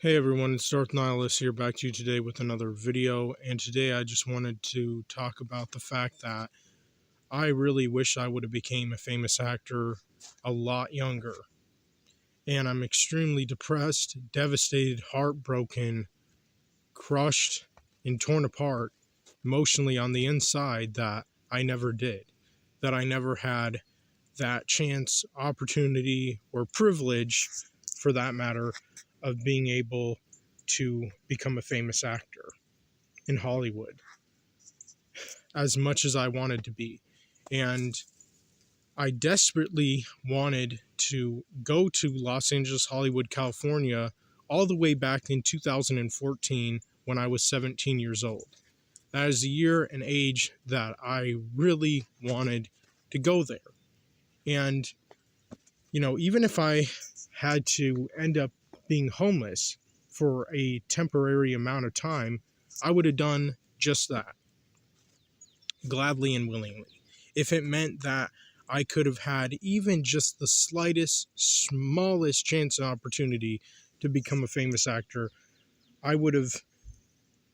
Hey everyone, it's Darth Nihilus here, back to you today with another video, and today I just wanted to talk about the fact that I really wish I would have became a famous actor a lot younger. And I'm extremely depressed, devastated, heartbroken, crushed, and torn apart emotionally on the inside that I never did, that I never had that chance, opportunity, or privilege, for that matter, of being able to become a famous actor in Hollywood as much as I wanted to be. And I desperately wanted to go to Los Angeles, Hollywood, California, all the way back in 2014 when I was 17 years old. That is the year and age that I really wanted to go there. And, even if I had to end up being homeless for a temporary amount of time, I would have done just that, gladly and willingly. If it meant that I could have had even just the slightest, smallest chance and opportunity to become a famous actor, I would have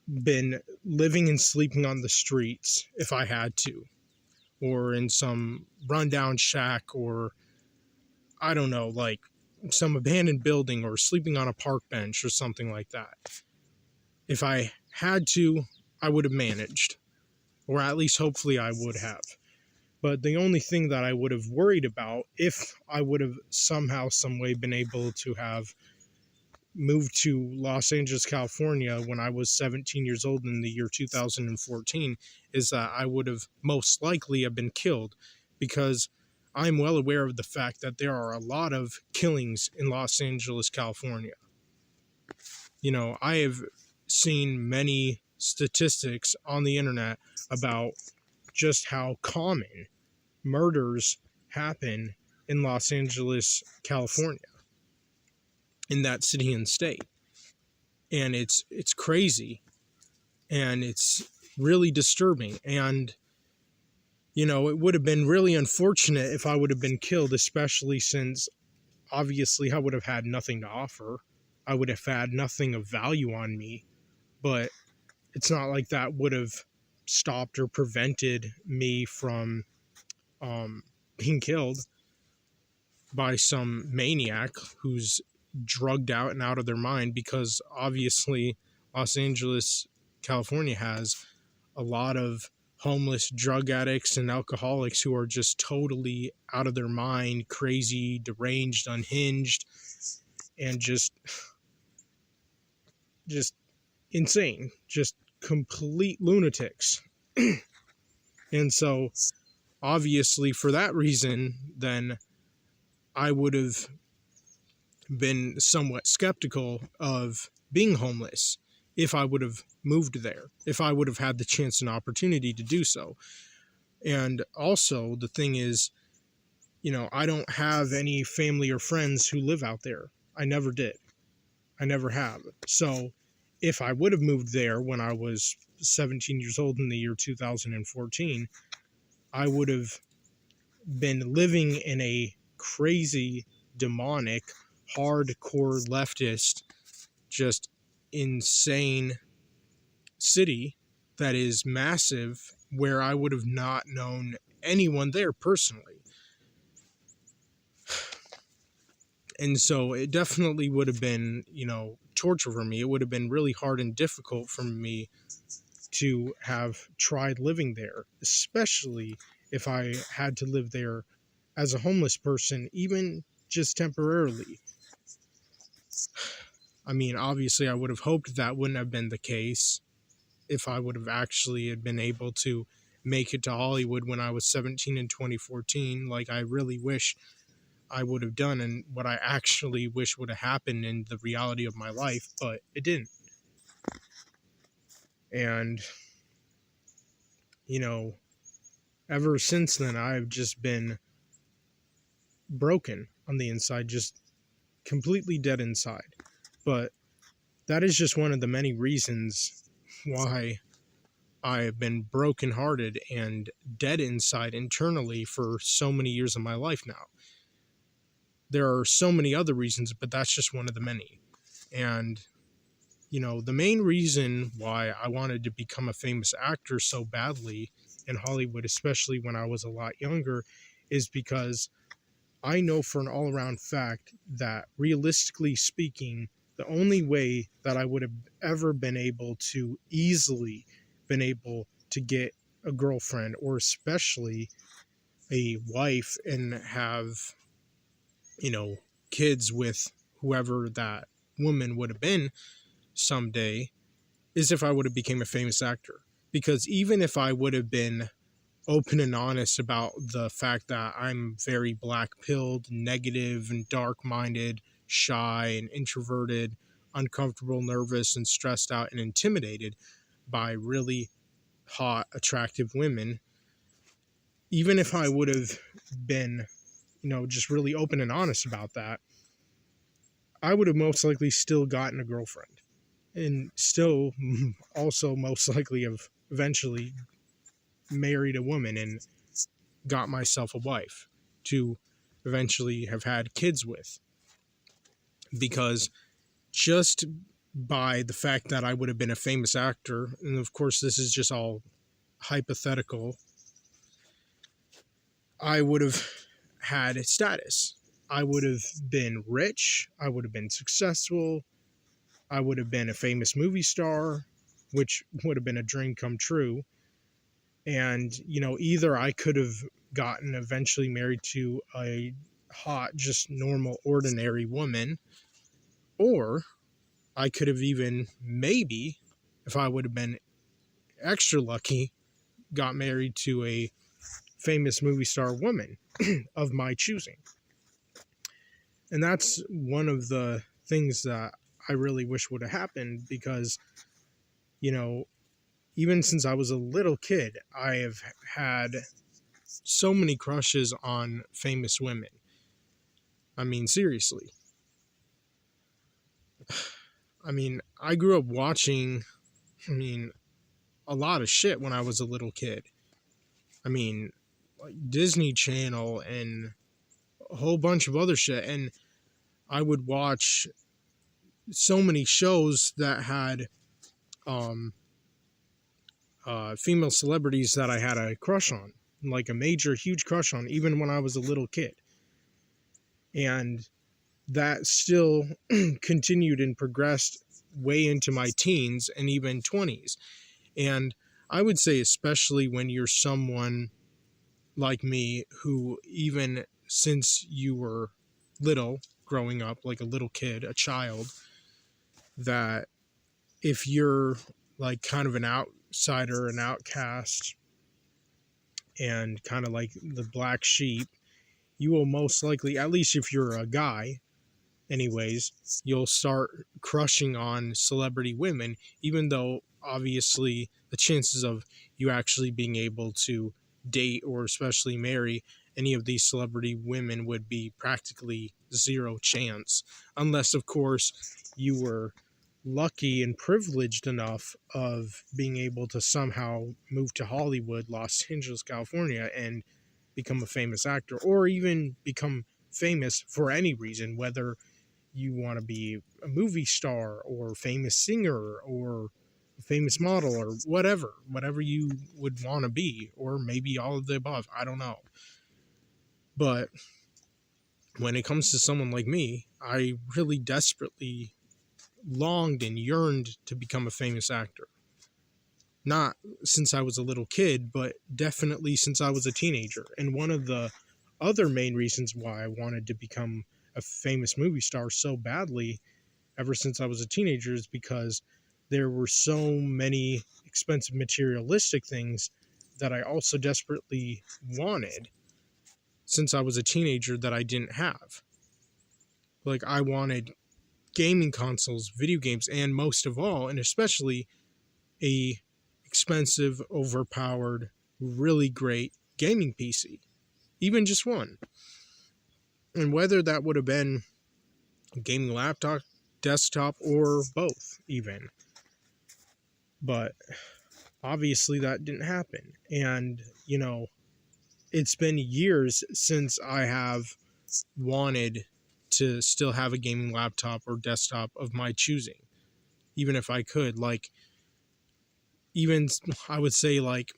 been living and sleeping on the streets if I had to, or in some rundown shack, or I don't know, like some abandoned building, or sleeping on a park bench or something like that. If I had to, I would have managed, or at least hopefully I would have. But the only thing that I would have worried about, if I would have somehow, some way been able to have moved to Los Angeles, California when I was 17 years old in the year 2014, is that I would have most likely have been killed, because I'm well aware of the fact that there are a lot of killings in Los Angeles, California. I have seen many statistics on the internet about just how common murders happen in Los Angeles, California, in that city and state. And it's crazy, and it's really disturbing. And it would have been really unfortunate if I would have been killed, especially since obviously I would have had nothing to offer. I would have had nothing of value on me. But it's not like that would have stopped or prevented me from being killed by some maniac who's drugged out and out of their mind, because obviously Los Angeles, California has a lot of homeless drug addicts and alcoholics who are just totally out of their mind, crazy, deranged, unhinged, and just insane, just complete lunatics. And so obviously for that reason, then I would have been somewhat skeptical of being homeless if I would have moved there, if I would have had the chance and opportunity to do so. And also the thing is, I don't have any family or friends who live out there. I never did. I never have. So if I would have moved there when I was 17 years old in the year 2014, I would have been living in a crazy, demonic, hardcore leftist, just insane city that is massive, where I would have not known anyone there personally. And so it definitely would have been, torture for me. It would have been really hard and difficult for me to have tried living there, especially if I had to live there as a homeless person, even just temporarily. I mean, obviously I would have hoped that wouldn't have been the case if I would have actually had been able to make it to Hollywood when I was 17 in 2014, like I really wish I would have done, and what I actually wish would have happened in the reality of my life, but it didn't. And, ever since then, I've just been broken on the inside, just completely dead inside. But that is just one of the many reasons why I have been brokenhearted and dead inside internally for so many years of my life now. There are so many other reasons, but that's just one of the many. And the main reason why I wanted to become a famous actor so badly in Hollywood, especially when I was a lot younger, is because I know for an all around fact that realistically speaking, the only way that I would have ever been able to easily been able to get a girlfriend, or especially a wife, and have, you know, kids with whoever that woman would have been someday, is if I would have became a famous actor. Because even if I would have been open and honest about the fact that I'm very black-pilled, negative, and dark-minded, shy and introverted, uncomfortable, nervous, and stressed out and intimidated by really hot, attractive women, even if I would have been, just really open and honest about that, I would have most likely still gotten a girlfriend, and still also most likely have eventually married a woman and got myself a wife to eventually have had kids with. Because just by the fact that I would have been a famous actor, and of course this is just all hypothetical, I would have had status. I would have been rich, I would have been successful, I would have been a famous movie star, which would have been a dream come true. And, either I could have gotten eventually married to a hot, just normal, ordinary woman, or I could have even, maybe, if I would have been extra lucky, got married to a famous movie star woman of my choosing. And that's one of the things that I really wish would have happened, because, even since I was a little kid, I have had so many crushes on famous women. I mean, seriously. I mean, I grew up watching, a lot of shit when I was a little kid. I mean, like Disney Channel and a whole bunch of other shit. And I would watch so many shows that had female celebrities that I had a crush on, like a major, huge crush on, even when I was a little kid. And that still continued and progressed way into my teens and even 20s. And I would say, especially when you're someone like me, who even since you were little, growing up like a little kid, a child, that if you're like kind of an outsider, an outcast, and kind of like the black sheep, you will most likely, at least if you're a guy, anyways, you'll start crushing on celebrity women, even though obviously the chances of you actually being able to date or especially marry any of these celebrity women would be practically zero chance, unless of course you were lucky and privileged enough of being able to somehow move to Hollywood, Los Angeles, California, and become a famous actor, or even become famous for any reason, whether you want to be a movie star or famous singer or a famous model or whatever you would want to be, or maybe all of the above. I don't know. But when it comes to someone like me, I really desperately longed and yearned to become a famous actor. Not since I was a little kid, but definitely since I was a teenager. And one of the other main reasons why I wanted to become a famous movie star so badly ever since I was a teenager is because there were so many expensive materialistic things that I also desperately wanted since I was a teenager that I didn't have. Like, I wanted gaming consoles, video games, and most of all, and especially, a expensive, overpowered, really great gaming PC. Even just one. And whether that would have been a gaming laptop, desktop, or both, even. But obviously that didn't happen. And, it's been years since I have wanted to still have a gaming laptop or desktop of my choosing. even if I could. Like, even I would say, like,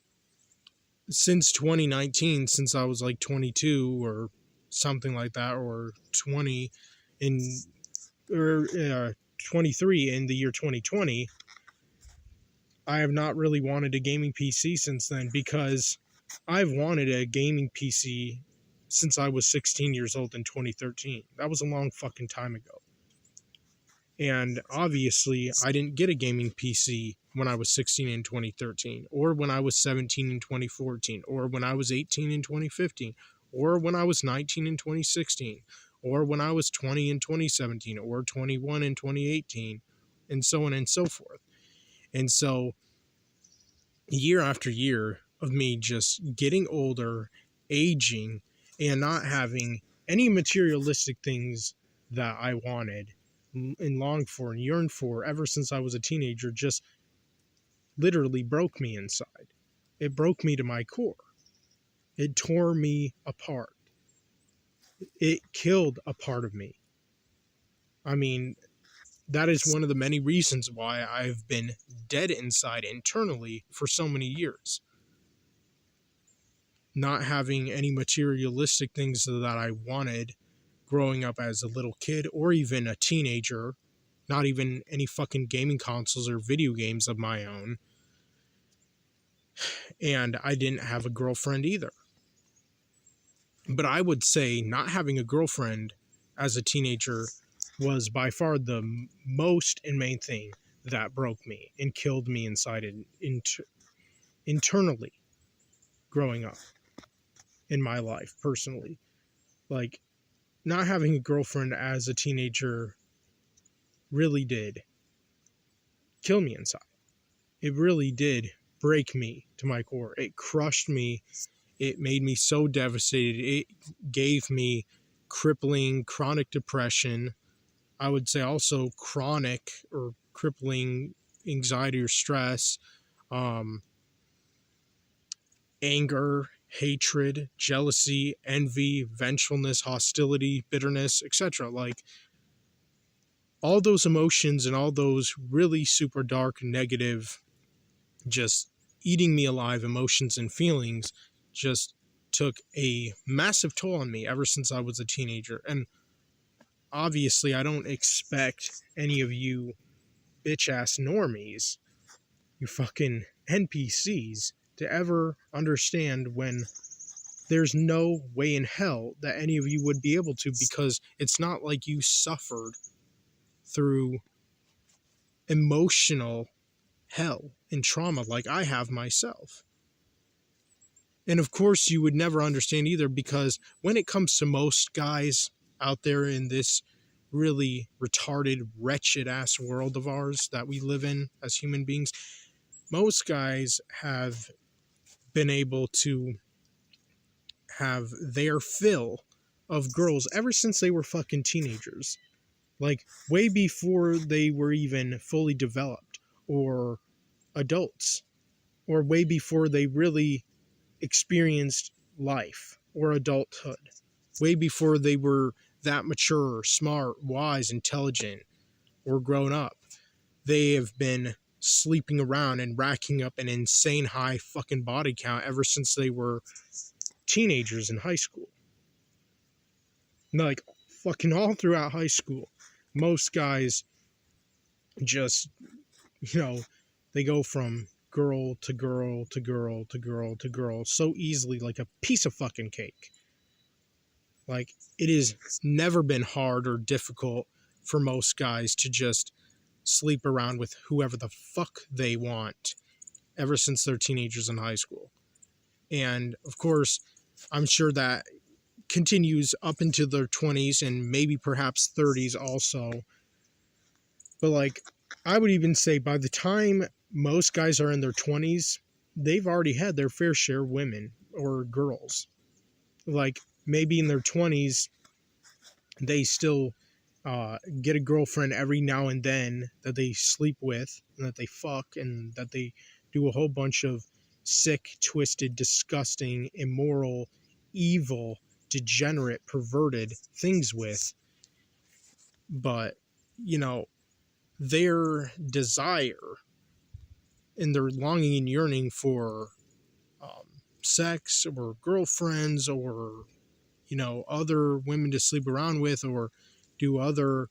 since 2019, since I was like 22 or something like that, or 20 in, or 23 in the year 2020, I have not really wanted a gaming PC since then, because I've wanted a gaming PC since I was 16 years old in 2013. That was a long fucking time ago. And obviously, I didn't get a gaming PC when I was 16 in 2013, or when I was 17 in 2014, or when I was 18 in 2015, or when I was 19 in 2016, or when I was 20 in 2017, or 21 in 2018, and so on and so forth. And so, year after year of me just getting older, aging, and not having any materialistic things that I wanted and longed for and yearned for ever since I was a teenager, just literally broke me inside. It broke me to my core. It tore me apart. It killed a part of me. I mean, that is one of the many reasons why I've been dead inside internally for so many years. Not having any materialistic things that I wanted growing up as a little kid or even a teenager, not even any fucking gaming consoles or video games of my own. And I didn't have a girlfriend either. But I would say not having a girlfriend as a teenager was by far the most and main thing that broke me and killed me inside internally growing up in my life personally. Like, not having a girlfriend as a teenager really did kill me inside. It really did break me to my core. It crushed me. It made me so devastated. It gave me crippling, chronic depression. I would say also chronic or crippling anxiety or stress, anger, hatred, jealousy, envy, vengefulness, hostility, bitterness, etc. Like, all those emotions and all those really super dark, negative, just eating me alive emotions and feelings just took a massive toll on me ever since I was a teenager. And obviously, I don't expect any of you bitch-ass normies, you fucking NPCs, to ever understand when there's no way in hell that any of you would be able to, because it's not like you suffered through emotional hell and trauma like I have myself. And of course, you would never understand either, because when it comes to most guys out there in this really retarded, wretched-ass world of ours that we live in as human beings, most guys have been able to have their fill of girls ever since they were fucking teenagers. Like, way before they were even fully developed or adults, or way before they really experienced life or adulthood, way before they were that mature, smart, wise, intelligent, or grown up. They have been sleeping around and racking up an insane high fucking body count ever since they were teenagers in high school. Like, fucking all throughout high school, most guys just, they go from girl to girl to girl to girl to girl so easily, like a piece of fucking cake. Like, it has never been hard or difficult for most guys to just sleep around with whoever the fuck they want ever since they're teenagers in high school. And of course, I'm sure that continues up into their 20s and maybe perhaps 30s also. But like, I would even say by the time most guys are in their 20s, they've already had their fair share of women or girls. Like, maybe in their 20s, they still get a girlfriend every now and then that they sleep with and that they fuck and that they do a whole bunch of sick, twisted, disgusting, immoral, evil, degenerate, perverted things with. But, their desire and their longing and yearning for sex or girlfriends or, other women to sleep around with or do other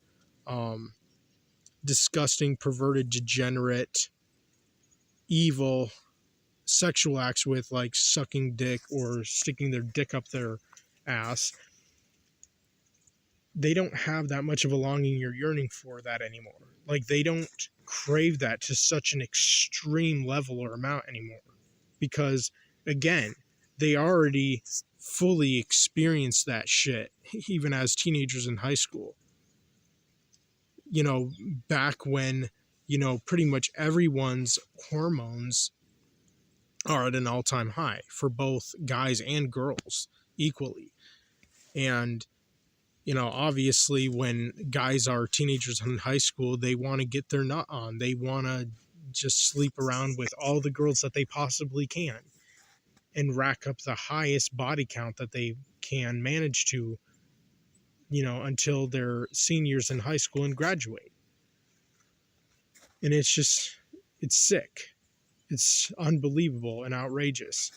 disgusting, perverted, degenerate, evil sexual acts with, like sucking dick or sticking their dick up their ass. They don't have that much of a longing or yearning for that anymore. Like, they don't crave that to such an extreme level or amount anymore. Because, again, they already fully experienced that shit, even as teenagers in high school. Back when, pretty much everyone's hormones are at an all-time high for both guys and girls equally. And obviously when guys are teenagers in high school, they want to get their nut on. They want to just sleep around with all the girls that they possibly can and rack up the highest body count that they can manage to, until they're seniors in high school and graduate. And it's sick. It's unbelievable and outrageous.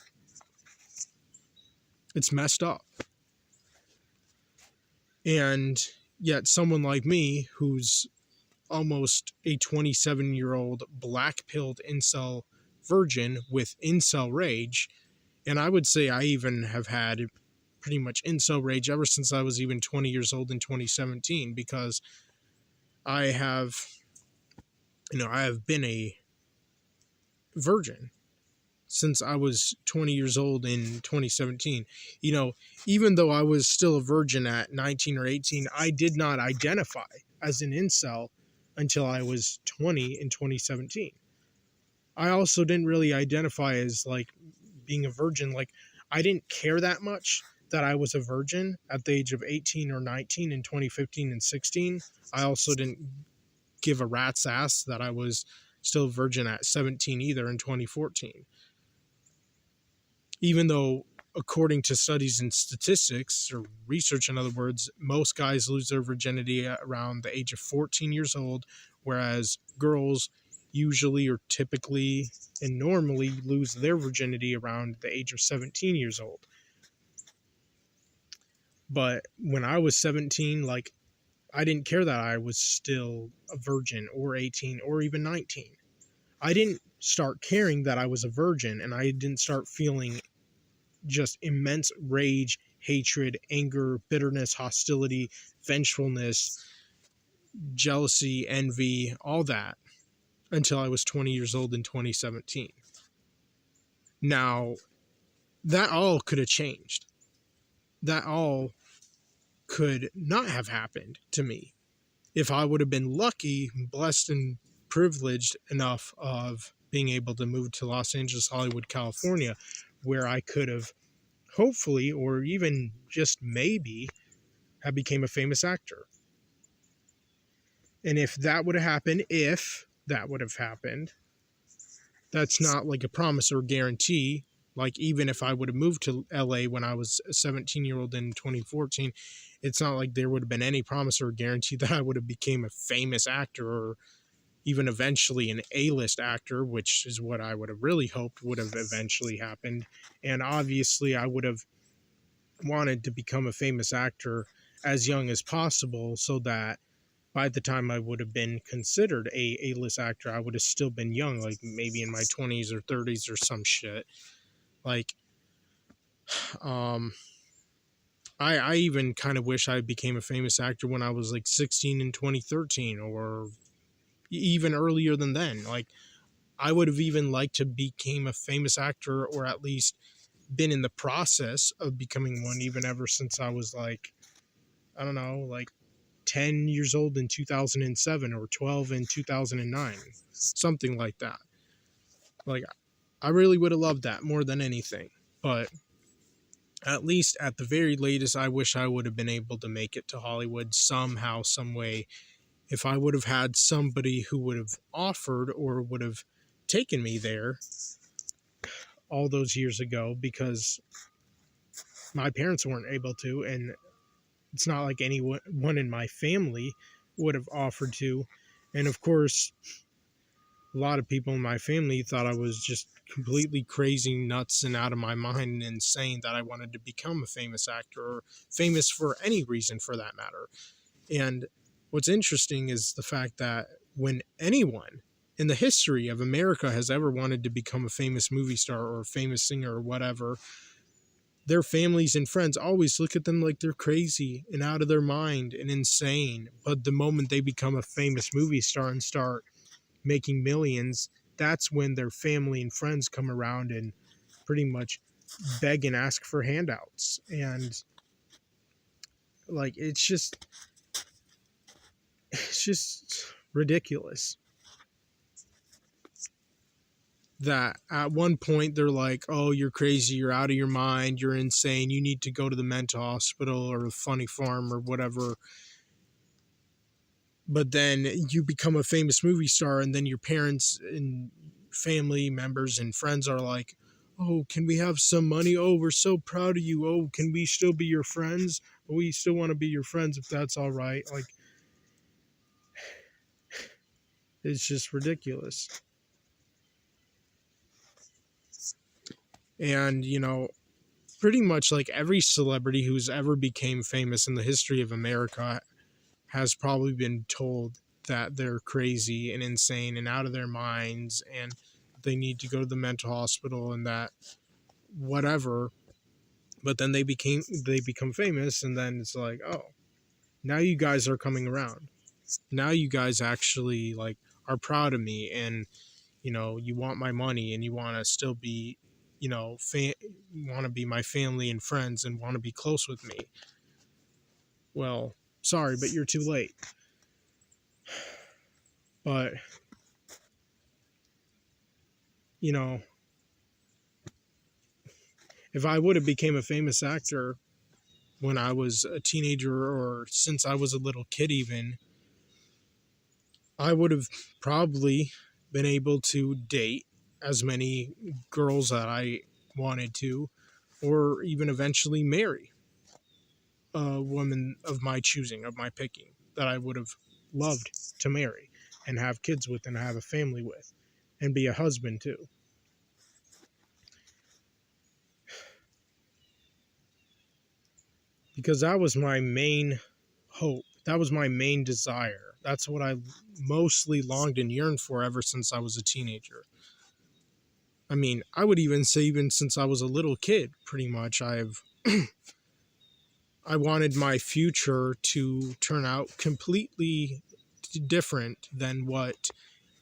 It's messed up. And yet someone like me, who's almost a 27-year-old black-pilled incel virgin with incel rage, and I would say I even have had pretty much incel rage ever since I was even 20 years old in 2017, because I have been a virgin since I was 20 years old in 2017. Even though I was still a virgin at 19 or 18, I did not identify as an incel until I was 20 in 2017. I also didn't really identify as, like, being a virgin. Like, I didn't care that much that I was a virgin at the age of 18 or 19 in 2015 and 16. I also didn't give a rat's ass that I was still a virgin at 17 either in 2014. Even though, according to studies and statistics, or research in other words, most guys lose their virginity at around the age of 14 years old, whereas girls usually or typically and normally lose their virginity around the age of 17 years old. But when I was 17, like, I didn't care that I was still a virgin or 18 or even 19. I didn't start caring that I was a virgin, and I didn't start feeling just immense rage, hatred, anger, bitterness, hostility, vengefulness, jealousy, envy, all that, until I was 20 years old in 2017. Now, that all could have changed. That all could not have happened to me if I would have been lucky, blessed, and privileged enough of being able to move to Los Angeles, Hollywood, California, where I could have hopefully, or even just maybe, have became a famous actor. And if that would have happened, that's not like a promise or guarantee. Like, even if I would have moved to LA when I was a 17-year-old in 2014, it's not like there would have been any promise or guarantee that I would have became a famous actor or even eventually an A-list actor, which is what I would have really hoped would have eventually happened. And obviously I would have wanted to become a famous actor as young as possible, so that by the time I would have been considered a A-list actor, I would have still been young, like maybe in my 20s or 30s or some shit. Like, I even kind of wish I became a famous actor when I was like 16 in 2013, or even earlier than then. Like, I would have even liked to became a famous actor, or at least been in the process of becoming one, even ever since I was like, I don't know, like 10 years old in 2007 or 12 in 2009, something like that. Like, I really would have loved that more than anything. But at least at the very latest, I wish I would have been able to make it to Hollywood somehow, some way, if I would have had somebody who would have offered or would have taken me there all those years ago, because my parents weren't able to, and it's not like anyone in my family would have offered to. And of course, a lot of people in my family thought I was just completely crazy, nuts, and out of my mind and insane that I wanted to become a famous actor or famous for any reason for that matter. And what's interesting is the fact that when anyone in the history of America has ever wanted to become a famous movie star or a famous singer or whatever, their families and friends always look at them like they're crazy and out of their mind and insane. But the moment they become a famous movie star and start making millions, that's when their family and friends come around and pretty much beg and ask for handouts. And like, it's just ridiculous that at one point they're like, oh, you're crazy, you're out of your mind, you're insane, you need to go to the mental hospital or the funny farm or whatever. But then you become a famous movie star, and then your parents and family members and friends are like, oh, can we have some money? Oh, we're so proud of you. Oh, can we still be your friends? We still want to be your friends if that's all right. Like, it's just ridiculous. And, pretty much like every celebrity who's ever became famous in the history of America has probably been told that they're crazy and insane and out of their minds and they need to go to the mental hospital and that whatever. But then they become famous, and then it's like, oh, now you guys are coming around. Now you guys actually like are proud of me, and you want my money, and you want to still be, want to be my family and friends, and want to be close with me. Well, sorry, but you're too late. But if I would have became a famous actor when I was a teenager or since I was a little kid even, I would have probably been able to date as many girls that I wanted to, or even eventually marry a woman of my choosing, of my picking, that I would have loved to marry and have kids with and have a family with and be a husband too. Because that was my main hope. That was my main desire. That's what I mostly longed and yearned for ever since I was a teenager. I mean, I would even say even since I was a little kid, pretty much I wanted my future to turn out completely different than what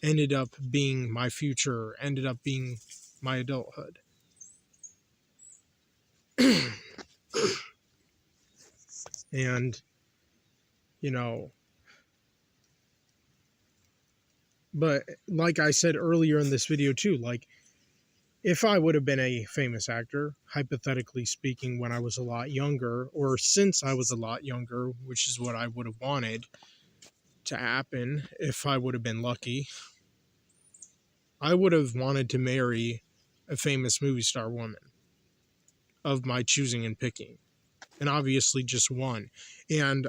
ended up being my future, ended up being my adulthood. And, but like I said earlier in this video too, like, if I would have been a famous actor, hypothetically speaking, when I was a lot younger, or since I was a lot younger, which is what I would have wanted to happen if I would have been lucky, I would have wanted to marry a famous movie star woman of my choosing and picking, and obviously just one. And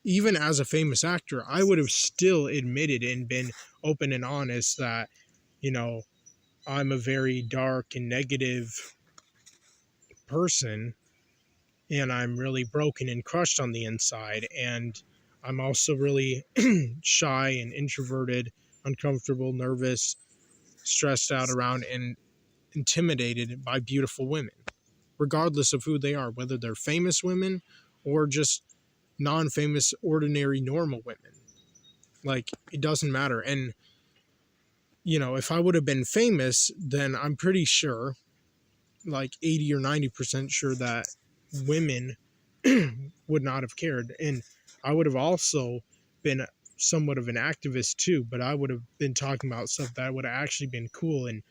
even as a famous actor, I would have still admitted and been open and honest that, I'm a very dark and negative person, and I'm really broken and crushed on the inside, and I'm also really shy and introverted, uncomfortable, nervous, stressed out around, and intimidated by beautiful women, regardless of who they are, whether they're famous women or just non-famous, ordinary, normal women. Like, it doesn't matter. And, if I would have been famous, then I'm pretty sure, like 80 or 90% sure, that women would not have cared. And I would have also been somewhat of an activist too, but I would have been talking about stuff that would have actually been cool and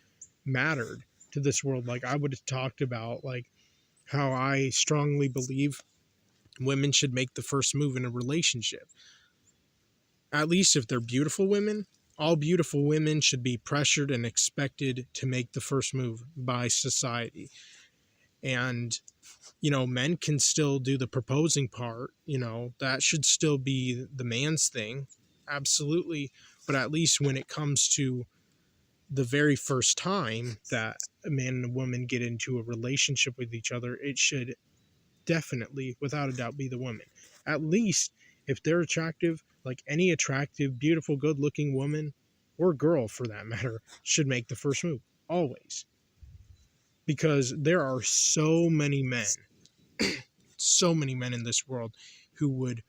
mattered to this world. Like, I would have talked about like how I strongly believe women should make the first move in a relationship. At least if they're beautiful women, all beautiful women should be pressured and expected to make the first move by society. And, men can still do the proposing part, that should still be the man's thing. absolutely. But at least when it comes to the very first time that a man and a woman get into a relationship with each other, it should definitely, without a doubt, be the woman. At least if they're attractive, like any attractive, beautiful, good looking woman or girl for that matter, should make the first move. Always. Because there are so many men in this world who would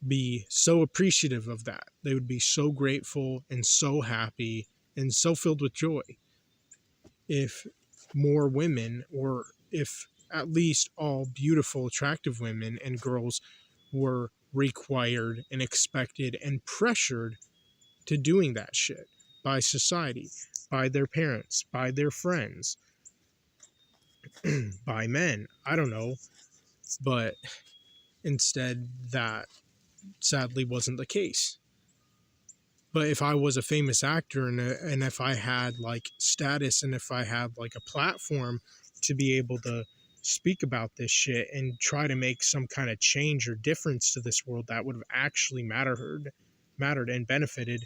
be so appreciative of that. They would be so grateful and so happy and so filled with joy if more women, or if at least all beautiful, attractive women and girls, were required and expected and pressured to doing that shit by society, by their parents, by their friends, by men. I don't know. But instead, that sadly wasn't the case. But if I was a famous actor, and if I had like status, and if I had like a platform to be able to speak about this shit and try to make some kind of change or difference to this world that would have actually mattered and benefited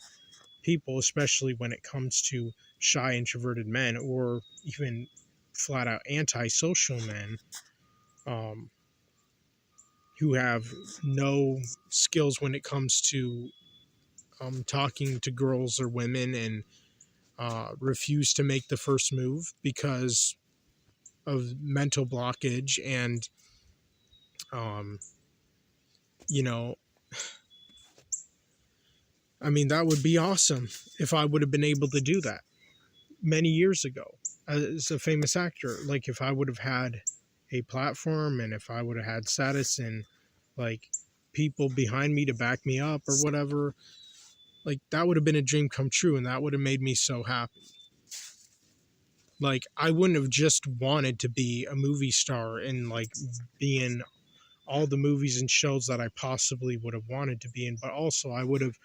people, especially when it comes to shy, introverted men, or even flat out antisocial men, who have no skills when it comes to talking to girls or women, and refuse to make the first move because of mental blockage. And you know, I mean, that would be awesome if I would have been able to do that many years ago as a famous actor. Like, if I would have had a platform, and if I would have had status, and like people behind me to back me up or whatever, like that would have been a dream come true, and that would have made me so happy. Like, I wouldn't have just wanted to be a movie star and like be in all the movies and shows that I possibly would have wanted to be in, but also I would have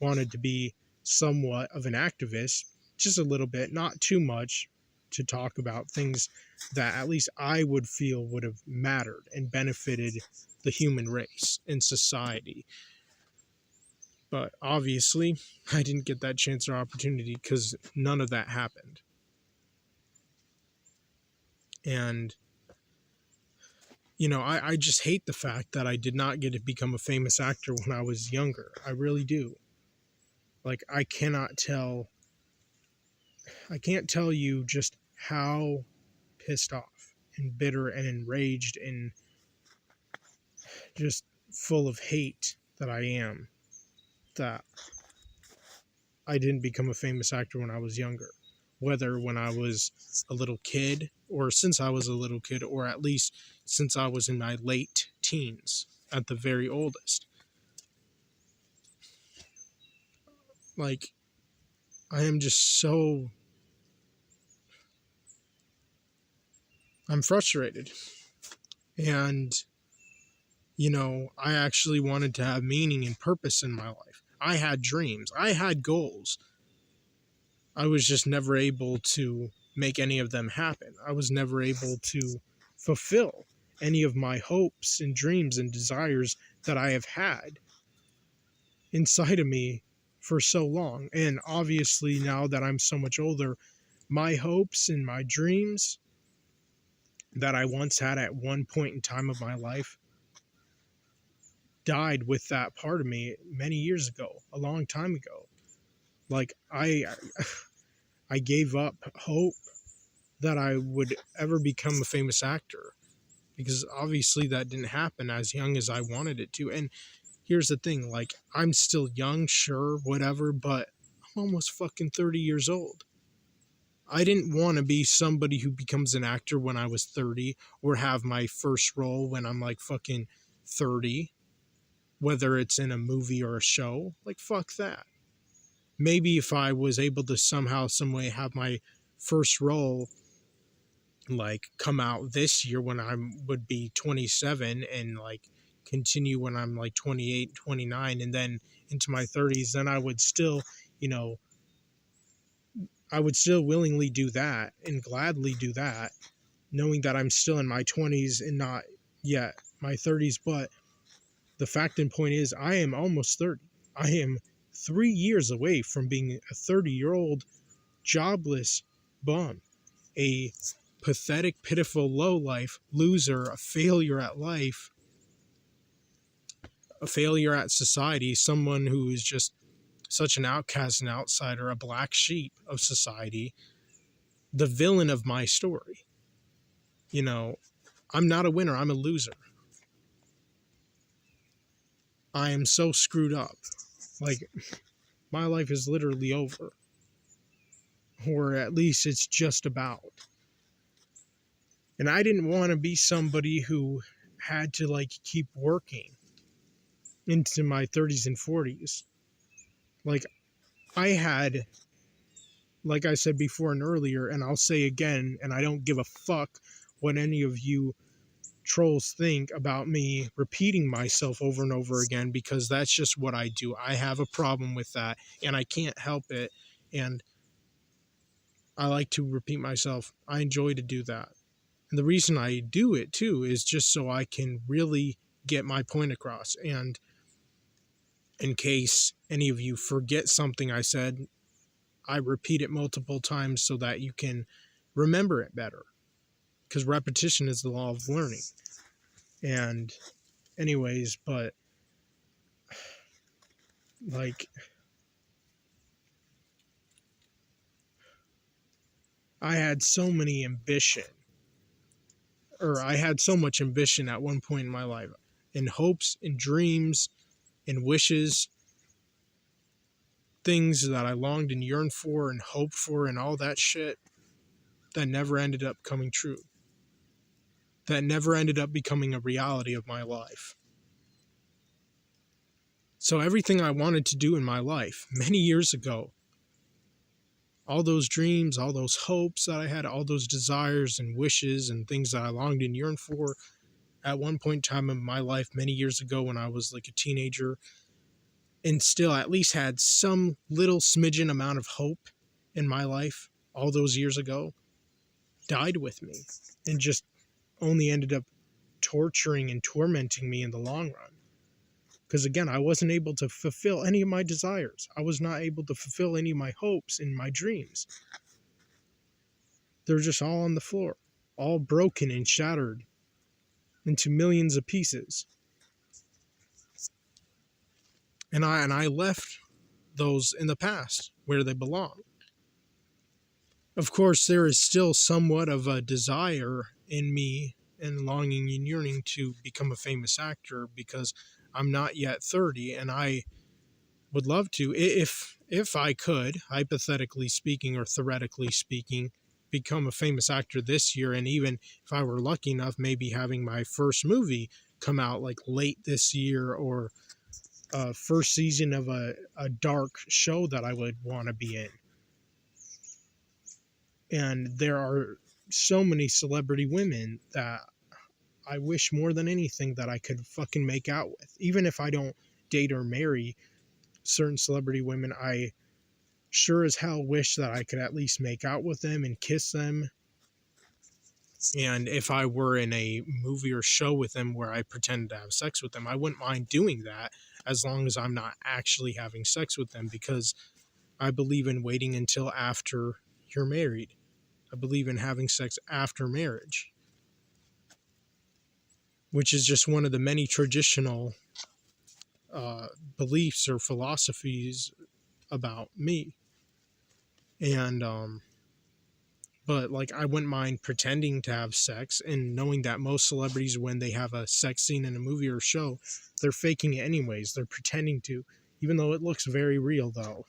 wanted to be somewhat of an activist, just a little bit, not too much, to talk about things that at least I would feel would have mattered and benefited the human race and society. But obviously, I didn't get that chance or opportunity because none of that happened. And, you know, I just hate the fact that I did not get to become a famous actor when I was younger. I really do. Like, I can't tell you just how pissed off and bitter and enraged and just full of hate that I am that I didn't become a famous actor when I was younger. Whether when I was a little kid, or since I was a little kid, or at least since I was in my late teens at the very oldest. Like, I am just so... I'm frustrated. And, you know, I actually wanted to have meaning and purpose in my life. I had dreams. I had goals. I was just never able to make any of them happen. I was never able to fulfill any of my hopes and dreams and desires that I have had inside of me for so long. And obviously, now that I'm so much older, my hopes and my dreams that I once had at one point in time of my life died with that part of me many years ago, a long time ago. Like, I gave up hope that I would ever become a famous actor, because obviously that didn't happen as young as I wanted it to. And here's the thing, like, I'm still young, sure, whatever, but I'm almost fucking 30 years old. I didn't want to be somebody who becomes an actor when I was 30, or have my first role when I'm like fucking 30, whether it's in a movie or a show. Like, fuck that. Maybe if I was able to somehow, some way have my first role like come out this year when I would be 27, and like continue when I'm like 28, 29, and then into my 30s, then I would still, you know, I would still willingly do that and gladly do that, knowing that I'm still in my 20s and not yet my 30s. But the fact and point is, I am almost 30. I am 3 years away from being a 30-year-old jobless bum, a pathetic, pitiful, lowlife loser, a failure at life, a failure at society, someone who is just such an outcast and outsider, a black sheep of society, the villain of my story. You know, I'm not a winner, I'm a loser. I am so screwed up. Like, my life is literally over. Or at least it's just about. And I didn't want to be somebody who had to, like, keep working into my 30s and 40s. Like, I had, like I said before and earlier, and I'll say again, and I don't give a fuck what any of you trolls think about me repeating myself over and over again, because that's just what I do. I have a problem with that, and I can't help it, and I like to repeat myself. I enjoy to do that. And the reason I do it, too, is just so I can really get my point across. And in case any of you forget something I said, I repeat it multiple times so that you can remember it better. Because repetition is the law of learning. And anyways, but like, I had so much ambition at one point in my life, in hopes and dreams and wishes, things that I longed and yearned for and hoped for and all that shit that never ended up coming true. That never ended up becoming a reality of my life. So everything I wanted to do in my life many years ago, all those dreams, all those hopes that I had, all those desires and wishes and things that I longed and yearned for at one point in time in my life many years ago when I was like a teenager, and still at least had some little smidgen amount of hope in my life all those years ago, died with me and just only ended up torturing and tormenting me in the long run. Because again, I wasn't able to fulfill any of my desires. I was not able to fulfill any of my hopes and my dreams. They're just all on the floor, all broken and shattered into millions of pieces. And I left those in the past where they belong. Of course, there is still somewhat of a desire in me and longing and yearning to become a famous actor, because I'm not yet 30, and I would love to, if I could, hypothetically speaking or theoretically speaking, become a famous actor this year, and even if I were lucky enough, maybe having my first movie come out like late this year, or first season of a dark show that I would want to be in. And there are so many celebrity women that I wish more than anything that I could fucking make out with. Even if I don't date or marry certain celebrity women, I sure as hell wish that I could at least make out with them and kiss them. And if I were in a movie or show with them where I pretend to have sex with them, I wouldn't mind doing that, as long as I'm not actually having sex with them, because I believe in waiting until after you're married. I believe in having sex after marriage, which is just one of the many traditional beliefs or philosophies about me. And but like, I wouldn't mind pretending to have sex, and knowing that most celebrities, when they have a sex scene in a movie or show, they're faking it anyways. They're pretending to, even though it looks very real, though.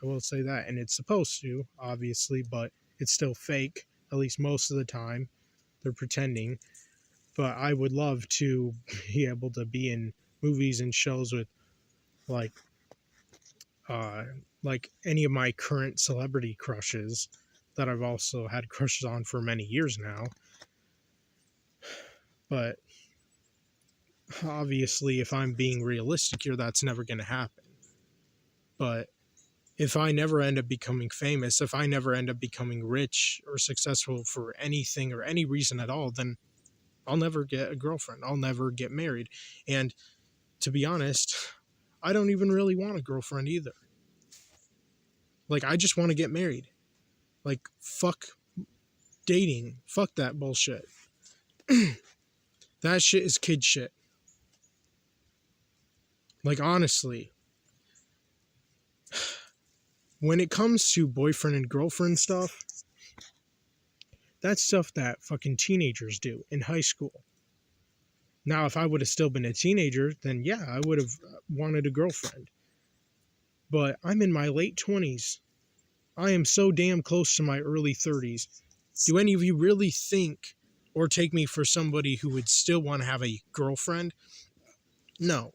I will say that, and it's supposed to, obviously, but it's still fake, at least most of the time. They're pretending. But I would love to be able to be in movies and shows with like any of my current celebrity crushes that I've also had crushes on for many years now. But obviously, if I'm being realistic here, that's never going to happen. But if I never end up becoming famous, if I never end up becoming rich or successful for anything or any reason at all, then I'll never get a girlfriend. I'll never get married. And to be honest, I don't even really want a girlfriend either. Like, I just want to get married. Like, fuck dating. Fuck that bullshit. That shit is kid shit. Like, honestly, when it comes to boyfriend and girlfriend stuff, that's stuff that fucking teenagers do in high school. Now, if I would have still been a teenager, then yeah, I would have wanted a girlfriend. But I'm in my late 20s. I am so damn close to my early 30s. Do any of you really think or take me for somebody who would still want to have a girlfriend? No.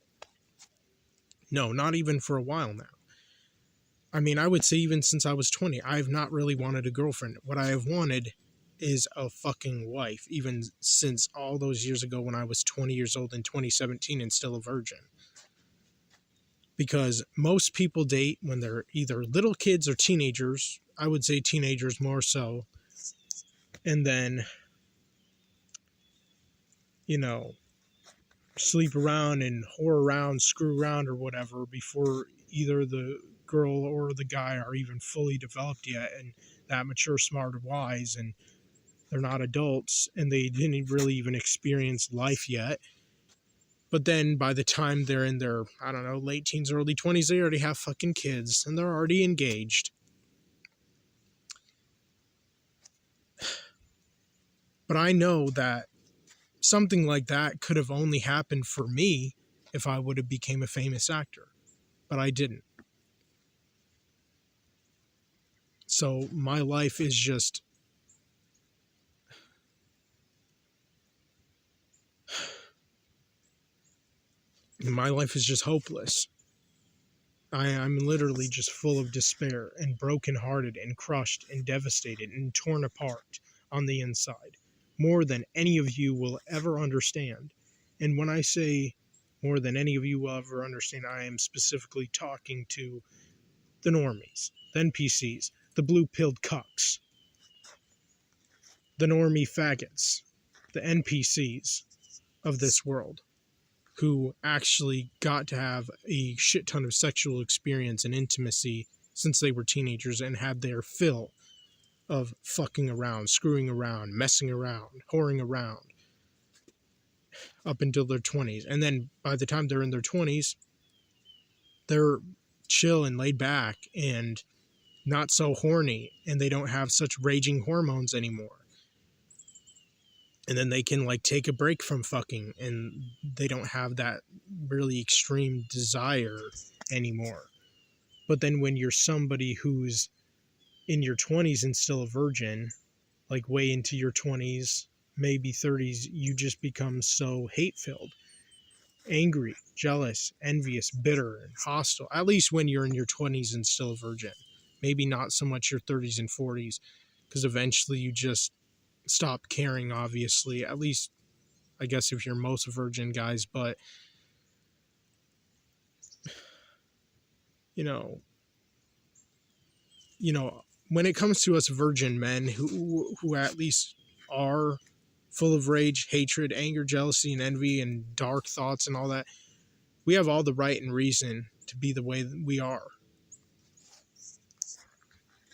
No, not even for a while now. I mean, I would say even since I was 20, I have not really wanted a girlfriend. What I have wanted is a fucking wife, even since all those years ago when I was 20 years old in 2017 and still a virgin. Because most people date when they're either little kids or teenagers. I would say teenagers more so. And then, you know, sleep around and whore around, screw around or whatever before either the girl or the guy are even fully developed yet and that mature, smart, or wise, and they're not adults and they didn't really even experience life yet. But then by the time they're in their, I don't know, late teens, early 20s, they already have fucking kids and they're already engaged. But I know that something like that could have only happened for me if I would have became a famous actor. But I didn't. So my life is just... my life is just hopeless. I'm literally just full of despair and brokenhearted and crushed and devastated and torn apart on the inside. More than any of you will ever understand. And when I say more than any of you will ever understand, I am specifically talking to the normies, the NPCs, the blue-pilled cucks, the normie faggots, the NPCs of this world, who actually got to have a shit ton of sexual experience and intimacy since they were teenagers and had their fill of fucking around, screwing around, messing around, whoring around up until their 20s. And then by the time they're in their 20s, they're chill and laid back and not so horny, and they don't have such raging hormones anymore. And then they can like take a break from fucking and they don't have that really extreme desire anymore. But then when you're somebody who's in your 20s and still a virgin, like way into your 20s, maybe 30s, you just become so hate-filled, angry, jealous, envious, bitter, and hostile. At least when you're in your 20s and still a virgin. Maybe not so much your 30s and 40s, because eventually you just stop caring, obviously. At least, I guess, if you're most virgin guys. But, you know, when it comes to us virgin men who at least are full of rage, hatred, anger, jealousy, and envy, and dark thoughts and all that, we have all the right and reason to be the way that we are.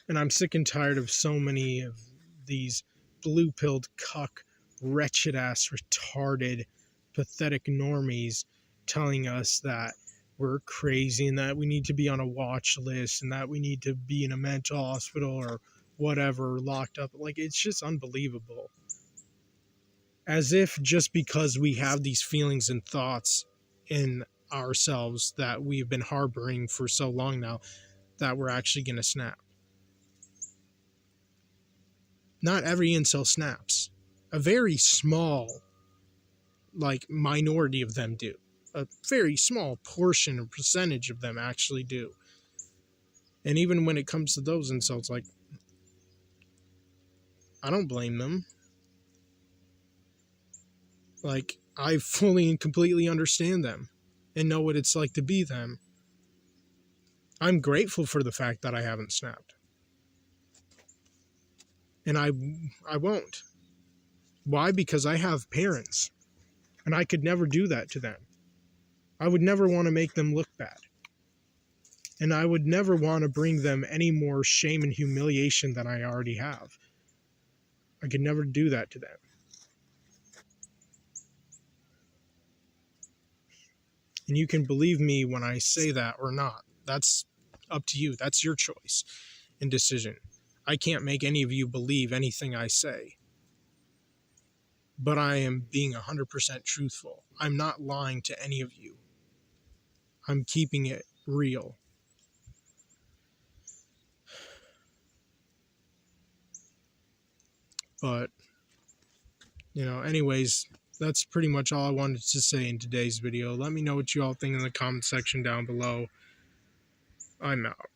And I'm sick and tired of so many of these blue-pilled cuck, wretched-ass, retarded, pathetic normies telling us that we're crazy and that we need to be on a watch list and that we need to be in a mental hospital or whatever, locked up. Like, it's just unbelievable. As if just because we have these feelings and thoughts in ourselves that we've been harboring for so long now, that we're actually going to snap. Not every incel snaps. A very small, like, minority of them do. A very small portion or percentage of them actually do. And even when it comes to those incels, like, I don't blame them. Like, I fully and completely understand them and know what it's like to be them. I'm grateful for the fact that I haven't snapped. And I won't. Why? Because I have parents. And I could never do that to them. I would never want to make them look bad. And I would never want to bring them any more shame and humiliation than I already have. I could never do that to them. And you can believe me when I say that or not. That's up to you. That's your choice and decision. I can't make any of you believe anything I say. But I am being 100% truthful. I'm not lying to any of you. I'm keeping it real. But, anyways, that's pretty much all I wanted to say in today's video. Let me know what you all think in the comment section down below. I'm out.